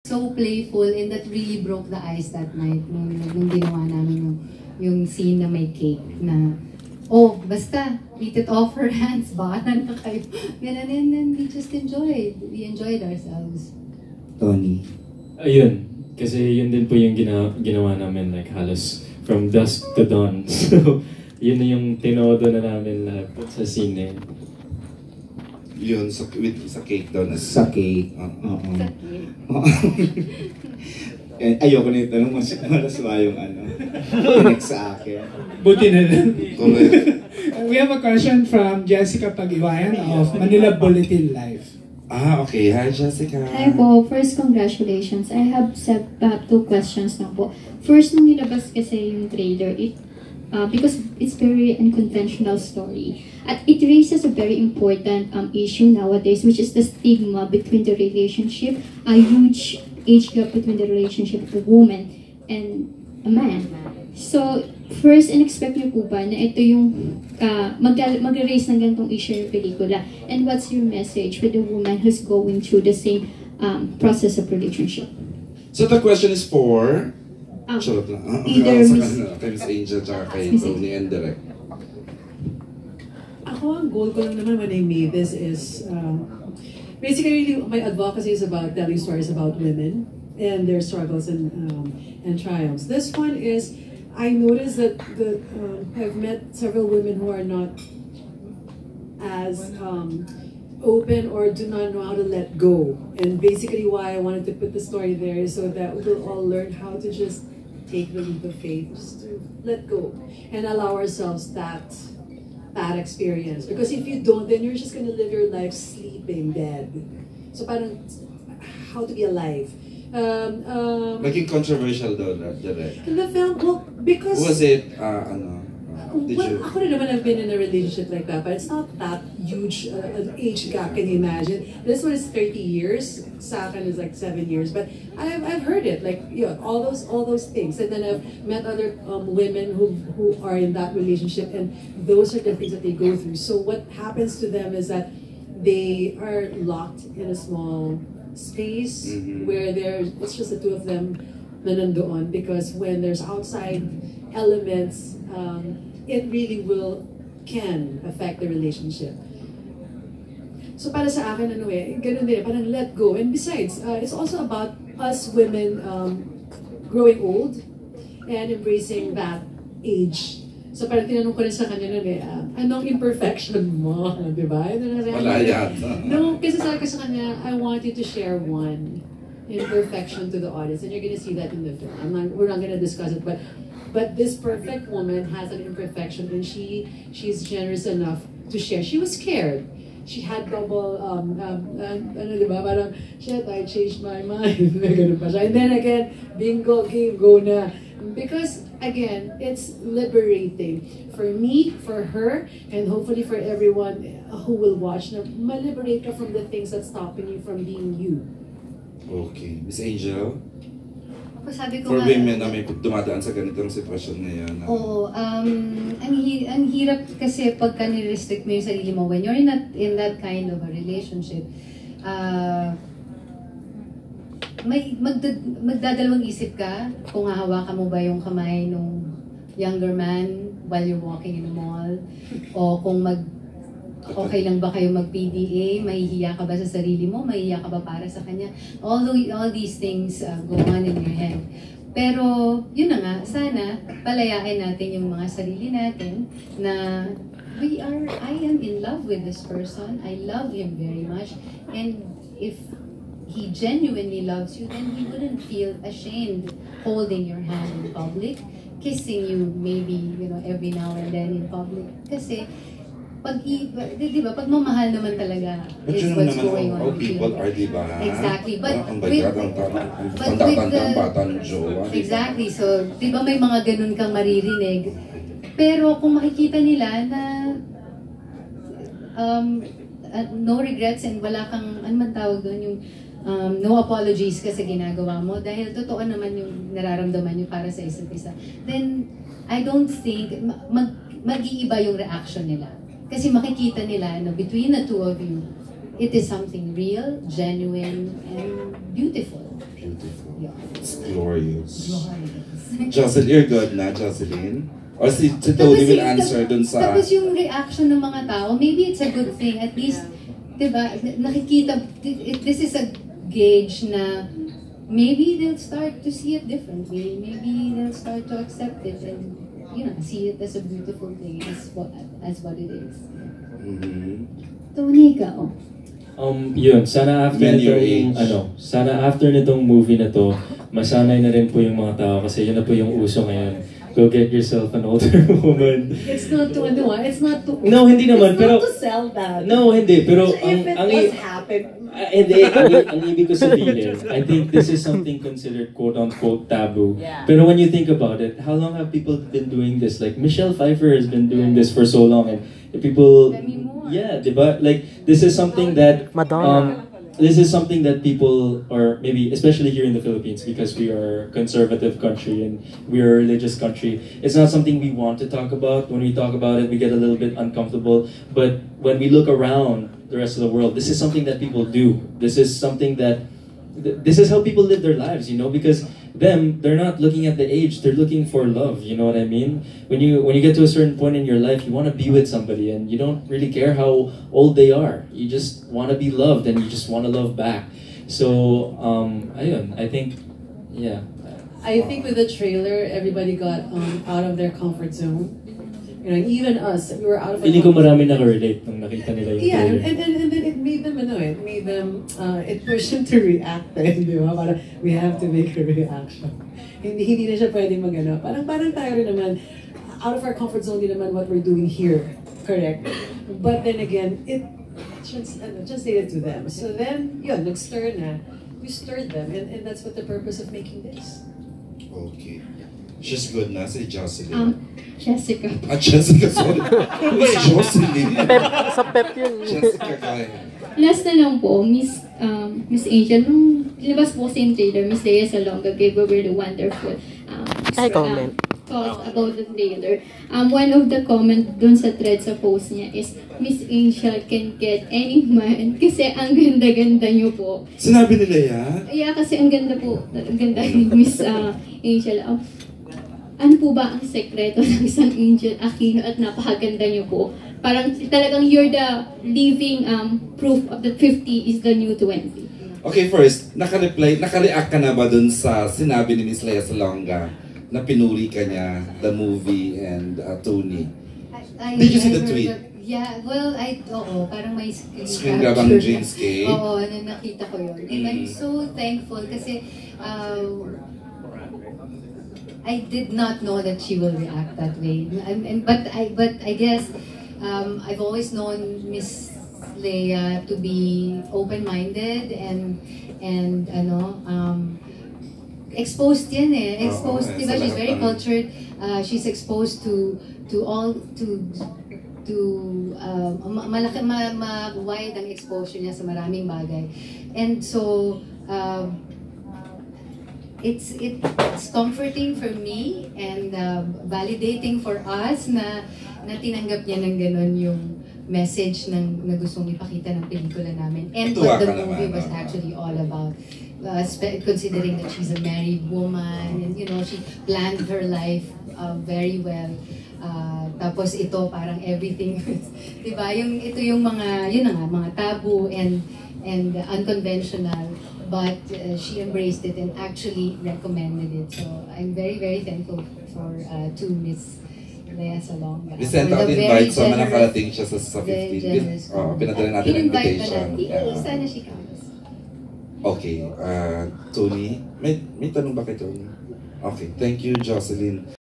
So playful, and that really broke the ice that night nung ginawa namin yung scene na may cake na, oh, basta, eat it off her hands, bahala na kayo. Ganun, and we just enjoyed. We enjoyed ourselves. Tony? Ayun, kasi yun din po yung ginawa namin, like halos from dusk to dawn. So, yun na yung tinodo na namin lahat sa scene. Yun, sa cake daw na. Sa cake. Ayoko na yung tanong, malaswa yung next sa akin. Buti na lang. We have a question from Jessica Pagiwayan of Manila Bulletin Live. Okay. Hi, Jessica. Hi po. First, congratulations. I have two questions na po. First, nung nilabas kasi yung trailer, because it's very unconventional story. At it raises a very important issue nowadays, which is the stigma between the relationship, a huge age gap between the relationship of a woman and a man. So, first, in-expect niyo po ba na ito yung mag-raise ng ganitong issue yung pelikula? And what's your message with a woman who's going through the same process of relationship? So the question is for... Charot lang. Either kay Miss Angel tsaka kay Tony and Direk. Ako, ang goal ko lang naman when I made this is basically my advocacy is about telling stories about women and their struggles and triumphs. This one is, I noticed that I've met several women who are not as open or do not know how to let go. And basically why I wanted to put the story there is so that we'll all learn how to just take the leap of faith, just to let go and allow ourselves that experience. Because if you don't, then you're just gonna live your life sleeping dead. So parang, how to be alive. Naging controversial daw, Direk. In the film, well, because... Was it, Ako rin naman have been in a relationship like that, but it's not that huge an age gap, can you imagine? This one is 30 years, sa akin is like 7 years, but I've heard it, like, all those things. And then I've met other women who are in that relationship, and those are the things that they go through. So what happens to them is that they are locked in a small space where it's just the two of them na nandoon, because when there's outside elements, it really can affect the relationship. So para sa akin, ganun din, parang let go. And besides, it's also about us women growing old and embracing that age. So parang tinanong ko rin sa kanya anong imperfection mo? Diba? Wala yata. No, kasi sabi ko sa kanya, I want you to share one imperfection to the audience, and you're gonna see that in the film. We're not gonna discuss it, but this perfect woman has an imperfection, and she's generous enough to share. She was scared. She had double, diba? Parang, shit, I changed my mind. Ganun pa siya. And then again, bingo, game, go na. Because, again, it's liberating. For me, for her, and hopefully for everyone who will watch, na ma-liberate ka from the things that's stopping you from being you. Okay. Miss Angel? Sabi ko for women na may dumadaan sa ganitong sitwasyon ngayon. Oo. Ang hirap kasi pagka ni-restrict mo yung sarili mo when you're not in that kind of a relationship. Magdadalawang isip ka kung hahawakan mo ba yung kamay nung younger man while you're walking in the mall, o kung okay lang ba kayo mag-PDA, mahihiya ka ba sa sarili mo, mahihiya ka ba para sa kanya. All these things go on in your head. Pero yun na nga, sana palayain natin yung mga sarili natin na I am in love with this person, I love him very much, and if he genuinely loves you, then he wouldn't feel ashamed holding your hand in public, kissing you maybe, every now and then in public. Kasi di ba, pagmamahal naman talaga is what's going on. All people are, di ba? Exactly. But exactly. So, di ba may mga ganun kang maririnig. Pero kung makikita nila na no regrets and wala kang, ano man tawag doon, yung no apologies kasi ginagawa mo, dahil totoo naman yung nararamdaman nyo para sa isa't isa, then I don't think mag-iiba yung reaction nila. Kasi makikita nila na between the two of you, it is something real, genuine, and beautiful. beautiful. Yeah. It's glorious. Glorious. Jocelyn, you're good na, Jocelyn? Or si Tony will answer dun sa... Tapos yung reaction ng mga tao, maybe it's a good thing. At least, diba, nakikita, this is a gauge na maybe they'll start to see it differently. Maybe they'll start to accept it and, you know, see it as a beautiful thing, as what it is. Tony, ikaw. Yun, sana after Men your nitong, age. sana after nitong movie na to, masanay na rin po yung mga tao kasi yun na po yung uso ngayon. Go get yourself an older woman. It's not to ano, it's not to... No, hindi naman, it's pero... not to sell that. No, hindi, pero If it was happen. Hindi, ang ibig ko sabihin, I think this is something considered quote-unquote taboo. Yeah. Pero when you think about it, how long have people been doing this? Like, Michelle Pfeiffer has been doing this for so long, and people... Yeah, diba? Like, this is something that... this is something that people, or maybe especially here in the Philippines, because we are a conservative country and we are a religious country, it's not something we want to talk about. When we talk about it, we get a little bit uncomfortable. But when we look around the rest of the world, this is something that people do. This is something that, this is how people live their lives, you know, because they're not looking at the age, they're looking for love, you know what I mean? When you get to a certain point in your life, you want to be with somebody and you don't really care how old they are. You just want to be loved and you just want to love back. So, ayun, I think, yeah. I think with the trailer, everybody got out of their comfort zone. You know, even us, we were out of our Feeling ko comfort marami nakarelate nung nakita nila yung Yeah, trailer. and then it made them, it pushed them to react, di ba? Parang, we have to make a reaction. Hindi na siya pwede magano. Parang tayo rin naman, out of our comfort zone din naman what we're doing here. Correct. But then again, it translated to them. So then, yun, nag-stir na. We stirred them, and that's what the purpose of making this. Okay. She's good na, si Jocelyn. Jessica. Jessica, sorry. Who's Jocelyn? Sa pep yun. Jessica, kaya. Last na lang po, Miss Angel, nung labas po sa trailer, Miss LEA Salonga gave a really wonderful comment. Thoughts about the trailer. One of the comment dun sa thread sa post niya is, Miss Angel can get any man kasi ang ganda-ganda niyo po. Sinabi nila yan? Yeah, kasi ang ganda po, ang ganda ni Miss Angel. Ano po ba ang sekreto ng isang Angel Aquino at napakaganda niyo po? Parang talagang you're the living proof of that 50 is the new 20. Okay, first, naka-react ka na ba dun sa sinabi ni Miss LEA Salonga na pinuri ka niya, the movie and Tony? Did you see the tweet? Yeah, well, oo, parang may Screen grab ang James K. Oo, nakita ko yun. And I'm so thankful kasi I did not know that she will react that way. But I guess I've always known Miss LEA to be open-minded and exposed yan eh. Exposed, diba? She's very cultured. She's exposed to wide ang exposure niya sa maraming bagay. And so, it's comforting for me and validating for us na tinanggap niya ng ganon yung message na gustong ipakita ng pelikula namin. And what the movie was actually all about. Considering that she's a married woman and you know, she planned her life very well. Tapos ito parang everything, diba? Ito yung mga, yun na nga, mga taboo and unconventional. But she embraced it and actually recommended it. So I'm very, very thankful to Miss LEA Salonga. We sent out invite so manakarating siya sa 15. Pinadala natin ang invitation. Sana she comes. Okay, Tony, may tanong ba kay Tony? Okay, thank you, Jocelyn.